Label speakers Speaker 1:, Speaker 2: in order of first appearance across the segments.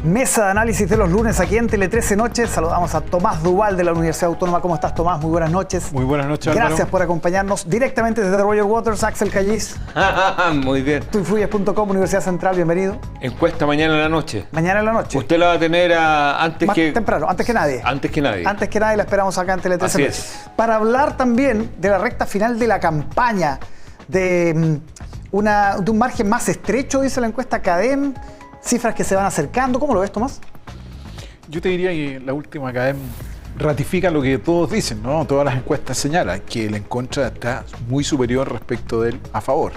Speaker 1: Mesa de análisis de los lunes aquí en Tele 13 Noches. Saludamos a Tomás Duval de la Universidad Autónoma. ¿Cómo estás, Tomás? Muy buenas noches.
Speaker 2: Muy buenas noches, Álvaro.
Speaker 1: Gracias por acompañarnos directamente desde Roger Waters. Axel Callis.
Speaker 3: Muy bien.
Speaker 1: Tuinfluyes.com, Universidad Central, bienvenido.
Speaker 3: Encuesta mañana en la noche.
Speaker 1: Mañana en la noche.
Speaker 3: Usted la va a tener
Speaker 1: Más temprano, antes que nadie.
Speaker 3: Antes que nadie.
Speaker 1: Antes que nadie la esperamos acá en Tele 13
Speaker 3: Así
Speaker 1: Noches.
Speaker 3: es.
Speaker 1: Para hablar también de la recta final de la campaña, de un margen más estrecho, dice la encuesta CADEM, cifras que se van acercando. ¿Cómo lo ves, Tomás?
Speaker 2: Yo te diría que la última CADEM ratifica lo que todos dicen, ¿no? Todas las encuestas señalan que el en contra está muy superior respecto del a favor.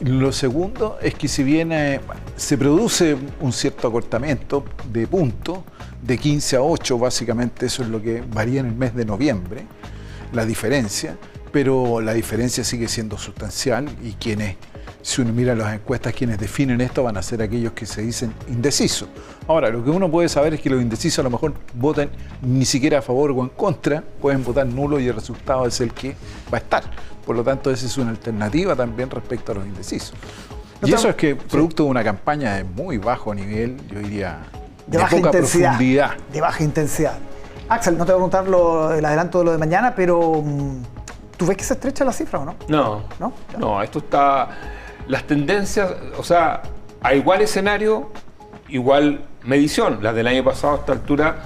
Speaker 2: Lo segundo es que si bien se produce un cierto acortamiento de puntos, de 15 a 8 básicamente, eso es lo que varía en el mes de noviembre, la diferencia, pero la diferencia sigue siendo sustancial y si uno mira las encuestas, quienes definen esto van a ser aquellos que se dicen indecisos. Ahora, lo que uno puede saber es que los indecisos a lo mejor votan ni siquiera a favor o en contra, pueden votar nulo y el resultado es el que va a estar. Por lo tanto, esa es una alternativa también respecto a los indecisos. Y eso es que producto de una campaña de muy bajo nivel, yo diría, de
Speaker 1: baja
Speaker 2: poca
Speaker 1: intensidad,
Speaker 2: profundidad.
Speaker 1: De baja intensidad. Axel, no te voy a preguntar el adelanto de lo de mañana, pero ¿tú ves que se estrecha la cifra o no?
Speaker 3: No, esto está... Las tendencias, o sea, a igual escenario, igual medición. Las del año pasado a esta altura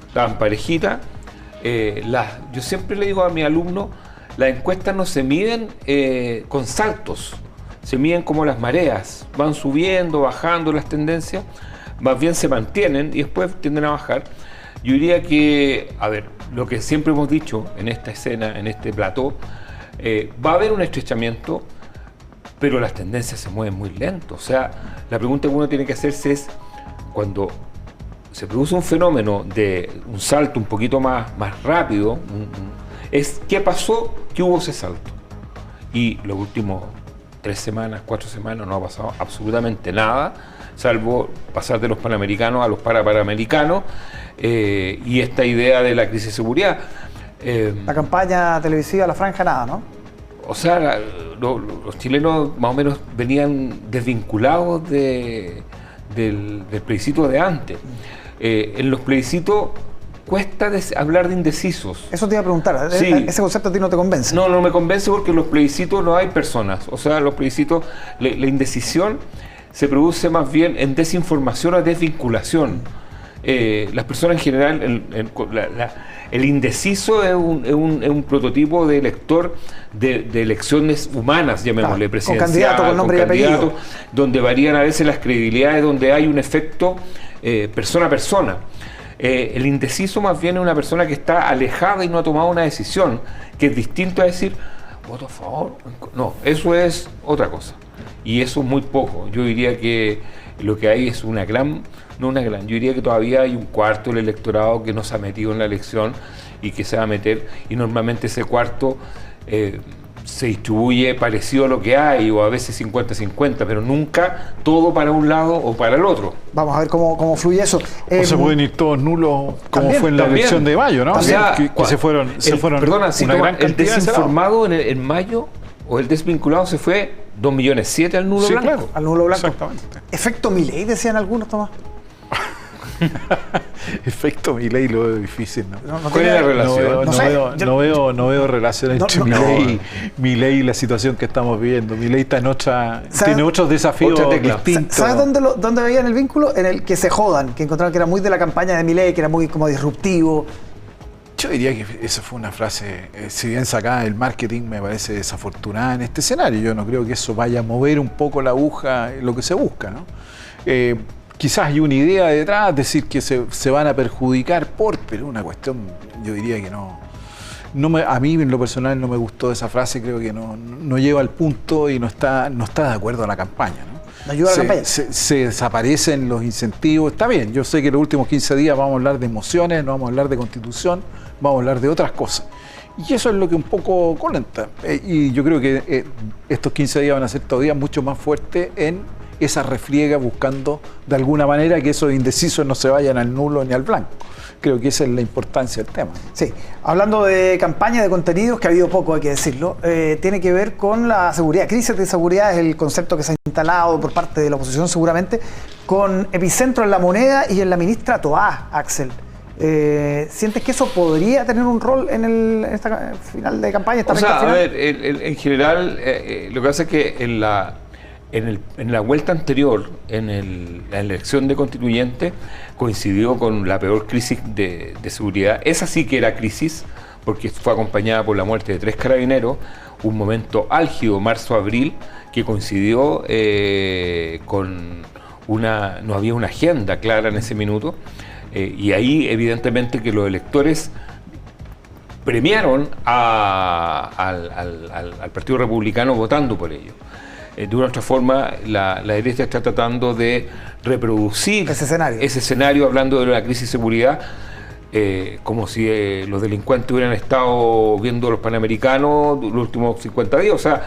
Speaker 3: estaban parejitas. Yo siempre le digo a mis alumnos, las encuestas no se miden con saltos, se miden como las mareas, van subiendo, bajando las tendencias, más bien se mantienen y después tienden a bajar. Yo diría que, a ver, lo que siempre hemos dicho en esta escena, en este plató, va a haber un estrechamiento, pero las tendencias se mueven muy lento. O sea, la pregunta que uno tiene que hacerse es, cuando se produce un fenómeno de un salto un poquito más rápido, es qué pasó, que hubo ese salto. Y los últimos 3 semanas, 4 semanas no ha pasado absolutamente nada, salvo pasar de los panamericanos a los parapanamericanos y esta idea de la crisis de seguridad.
Speaker 1: La campaña televisiva, la franja, nada, ¿no?
Speaker 3: O sea, los chilenos más o menos venían desvinculados del plebiscito de antes. En los plebiscitos cuesta hablar de indecisos.
Speaker 1: Eso te iba a preguntar,
Speaker 3: sí.
Speaker 1: ¿Ese concepto a ti no te convence?
Speaker 3: No me convence porque en los plebiscitos no hay personas. O sea, los plebiscitos, la indecisión se produce más bien en desinformación o desvinculación. Las personas en general, el indeciso es un prototipo de elector de elecciones humanas, llamémosle, presidencial,
Speaker 1: con candidato, con nombre y apellido,
Speaker 3: donde varían a veces las credibilidades, donde hay un efecto persona a persona. El indeciso más bien es una persona que está alejada y no ha tomado una decisión, que es distinto a decir, voto a favor. No, eso es otra cosa. Y eso es muy poco. Yo diría que lo que hay es yo diría que todavía hay un cuarto del electorado que no se ha metido en la elección y que se va a meter, y normalmente ese cuarto se distribuye parecido a lo que hay, o a veces 50-50, pero nunca todo para un lado o para el otro.
Speaker 1: Vamos a ver cómo fluye eso.
Speaker 2: O se pueden ir todos nulos, como fue en la elección de mayo, ¿no?
Speaker 3: O sea,
Speaker 2: que se fueron
Speaker 3: perdona, si
Speaker 2: una gran
Speaker 3: el
Speaker 2: cantidad
Speaker 3: desinformado en mayo, o el desvinculado, se fue 2,7 millones al nulo blanco.
Speaker 2: Claro,
Speaker 1: al nulo blanco.
Speaker 2: Exactamente.
Speaker 1: Efecto Milei, decían algunos, Tomás.
Speaker 2: Efecto Milei lo veo difícil, ¿no?
Speaker 3: ¿Cuál es la relación?
Speaker 2: No veo relación entre Milei y la situación que estamos viviendo. Milei está tiene otros desafíos distintos.
Speaker 1: ¿Sabes dónde veían el vínculo? En el que se jodan, que encontraron que era muy de la campaña de Milei, que era muy como disruptivo.
Speaker 2: Yo diría que esa fue una frase, si bien sacada del marketing, me parece desafortunada en este escenario. Yo no creo que eso vaya a mover un poco la aguja en lo que se busca, ¿no? Quizás hay una idea detrás, decir que se van a perjudicar pero una cuestión, yo diría que no. A mí en lo personal no me gustó esa frase, creo que no lleva al punto y no está de acuerdo a la campaña, ¿no?
Speaker 1: ¿No ayuda a la campaña?
Speaker 2: Se desaparecen los incentivos, está bien, yo sé que los últimos 15 días vamos a hablar de emociones, no vamos a hablar de constitución, vamos a hablar de otras cosas. Y eso es lo que un poco colenta. Y yo creo que estos 15 días van a ser todavía mucho más fuertes en esa refriega buscando de alguna manera que esos indecisos no se vayan al nulo ni al blanco. Creo que esa es la importancia del tema.
Speaker 1: Sí, hablando de campaña, de contenidos, que ha habido poco, hay que decirlo, tiene que ver con la seguridad. Crisis de seguridad es el concepto que se ha instalado por parte de la oposición seguramente, con epicentro en la moneda y en la ministra Toá, Axel. ¿Sientes que eso podría tener un rol en esta final de campaña?
Speaker 3: O sea, a ver, en general, lo que pasa es que en la vuelta anterior, la elección de constituyente, coincidió con la peor crisis de seguridad. Esa sí que era crisis, porque fue acompañada por la muerte de 3 carabineros, un momento álgido, marzo-abril, que coincidió con no había una agenda clara en ese minuto, y ahí evidentemente que los electores premiaron al Partido Republicano votando por ello. De una u otra forma, la derecha está tratando de reproducir ese escenario hablando de la crisis de seguridad, como si los delincuentes hubieran estado viendo los Panamericanos los últimos 50 días. O sea,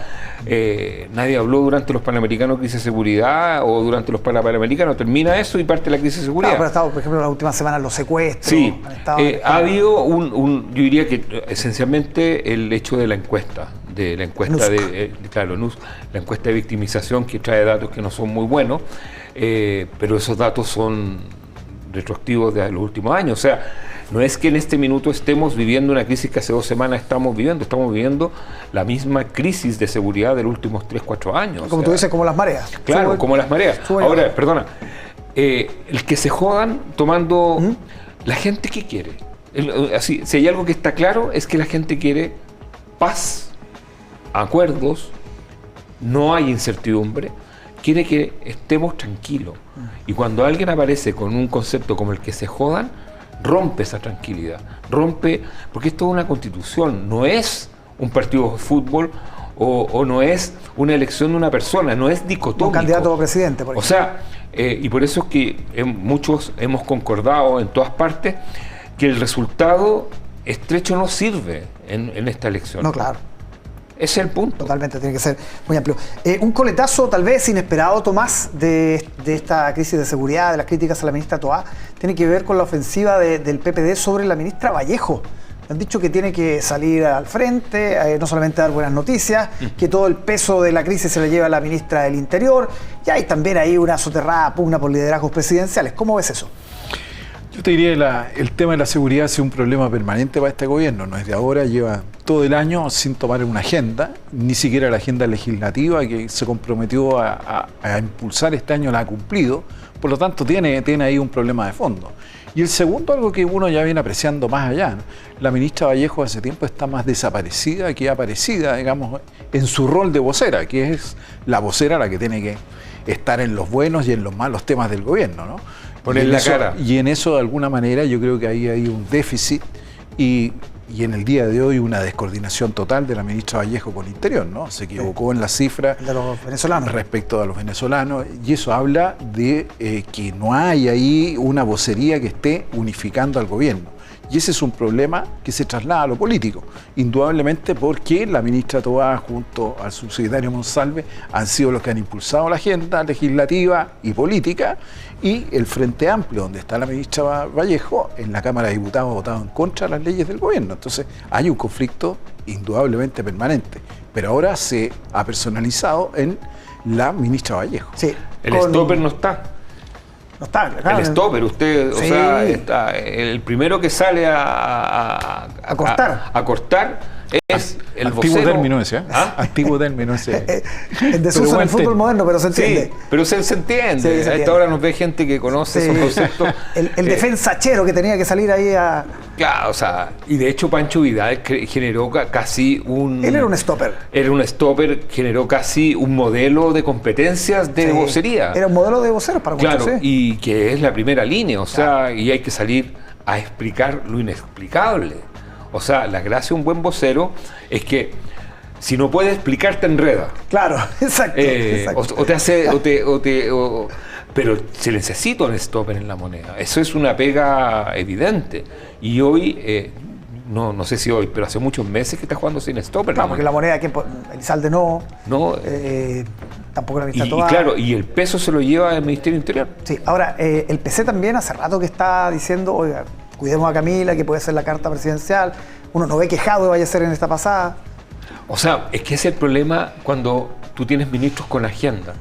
Speaker 3: nadie habló durante los Panamericanos de crisis de seguridad o durante los Panamericanos. Termina eso y parte la crisis de seguridad.
Speaker 1: Pero ha estado, por ejemplo, las últimas semanas los secuestros.
Speaker 3: Sí, ha habido yo diría que esencialmente el hecho de la encuesta. La encuesta la encuesta de victimización, que trae datos que no son muy buenos, pero esos datos son retroactivos de los últimos años. O sea, no es que en este minuto estemos viviendo una crisis que hace 2 semanas estamos viviendo la misma crisis de seguridad de los últimos 3-4 años.
Speaker 1: Como tú dices, como las mareas.
Speaker 3: Claro, como las mareas. Ahora, perdona, el que se jodan tomando... ¿La gente qué quiere? Si hay algo que está claro, es que la gente quiere paz, acuerdos, no hay incertidumbre, quiere que estemos tranquilos. Y cuando alguien aparece con un concepto como el que se jodan, rompe esa tranquilidad, porque esto es una constitución, no es un partido de fútbol o no es una elección de una persona, no es dicotómico.
Speaker 1: Un candidato a presidente, por ejemplo.
Speaker 3: O sea, y por eso es que muchos hemos concordado en todas partes que el resultado estrecho no sirve en esta elección.
Speaker 1: No, claro.
Speaker 3: Ese es el punto.
Speaker 1: Totalmente, tiene que ser muy amplio. Un coletazo tal vez inesperado, Tomás, de esta crisis de seguridad, de las críticas a la ministra Toá, tiene que ver con la ofensiva del PPD sobre la ministra Vallejo. Han dicho que tiene que salir al frente, no solamente dar buenas noticias, que todo el peso de la crisis se le lleva a la ministra del Interior, y hay también ahí una soterrada pugna por liderazgos presidenciales. ¿Cómo ves eso?
Speaker 2: Yo te diría el tema de la seguridad ha sido un problema permanente para este gobierno. No es de ahora, lleva todo el año sin tomar una agenda, ni siquiera la agenda legislativa que se comprometió a impulsar este año la ha cumplido. Por lo tanto, tiene ahí un problema de fondo. Y el segundo, algo que uno ya viene apreciando más allá, ¿no? La ministra Vallejo hace tiempo está más desaparecida que aparecida, digamos, en su rol de vocera, que es la vocera la que tiene que estar en los buenos y en los malos temas del gobierno, ¿no?
Speaker 3: Poner la cara.
Speaker 2: Y en eso, de alguna manera, yo creo que ahí hay un déficit y en el día de hoy una descoordinación total de la ministra Vallejo con el Interior, ¿no? Se equivocó en las cifras
Speaker 1: de los venezolanos
Speaker 2: respecto a los venezolanos, y eso habla de que no hay ahí una vocería que esté unificando al gobierno. Y ese es un problema que se traslada a lo político, indudablemente porque la ministra Toá junto al subsecretario Monsalve han sido los que han impulsado la agenda legislativa y política, y el Frente Amplio, donde está la ministra Vallejo, en la Cámara de Diputados ha votado en contra de las leyes del gobierno. Entonces hay un conflicto indudablemente permanente, pero ahora se ha personalizado en la ministra Vallejo.
Speaker 1: Sí,
Speaker 3: el stopper no está.
Speaker 1: No está, claro.
Speaker 3: El stopper, usted,
Speaker 1: Sí.
Speaker 3: o sea, está, el primero que sale a cortar es el
Speaker 2: Antiguo
Speaker 3: vocero.
Speaker 2: término ese, ¿eh?
Speaker 3: ¿Ah?
Speaker 2: Antiguo término ese.
Speaker 1: En desuso en el fútbol moderno, pero se entiende.
Speaker 3: Sí, pero se entiende.
Speaker 1: Sí, se
Speaker 3: a
Speaker 1: entiende.
Speaker 3: esta hora nos ve gente que conoce esos conceptos.
Speaker 1: El defensachero que tenía que salir ahí a...
Speaker 3: Claro, o sea, y de hecho Pancho Vidal generó casi un...
Speaker 1: Él era un stopper.
Speaker 3: Era un stopper, generó casi un modelo de competencias de vocería.
Speaker 1: Era un modelo de voceros para muchos,
Speaker 3: Claro,
Speaker 1: sí.
Speaker 3: y que es la primera línea, o sea, y hay que salir a explicar lo inexplicable. O sea, la gracia de un buen vocero es que si no puede explicar, te enreda.
Speaker 1: Claro, exacto. Exacto.
Speaker 3: O te hace, pero se necesita un stopper en la moneda. Eso es una pega evidente. Y hoy, no sé si hoy, pero hace muchos meses que está jugando sin stopper.
Speaker 1: Claro, porque la moneda, Elizalde no.
Speaker 3: No,
Speaker 1: tampoco la ministra
Speaker 3: Y
Speaker 1: Toá.
Speaker 3: claro, y el peso se lo lleva el Ministerio Interior.
Speaker 1: Sí, ahora, el PC también hace rato que está diciendo, oiga, cuidemos a Camila, que puede ser la carta presidencial. Uno no ve quejado de vaya a ser en esta pasada.
Speaker 3: O sea, es que ese es el problema cuando tú tienes ministros con agenda.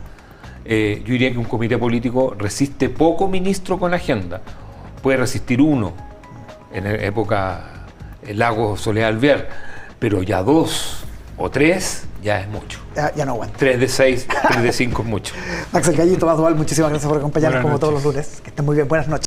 Speaker 3: Yo diría que un comité político resiste poco ministro con agenda. Puede resistir uno, en época Lago Soledad Alvear, pero ya 2 o 3 ya es mucho.
Speaker 1: Ya no aguanta.
Speaker 3: 3 de 6, 3 de 5 es mucho.
Speaker 1: Axel Gallito, Tomás Duval, muchísimas gracias por acompañarnos
Speaker 2: Buenas
Speaker 1: como todos
Speaker 2: noches.
Speaker 1: los lunes. Que estén muy bien. Buenas noches.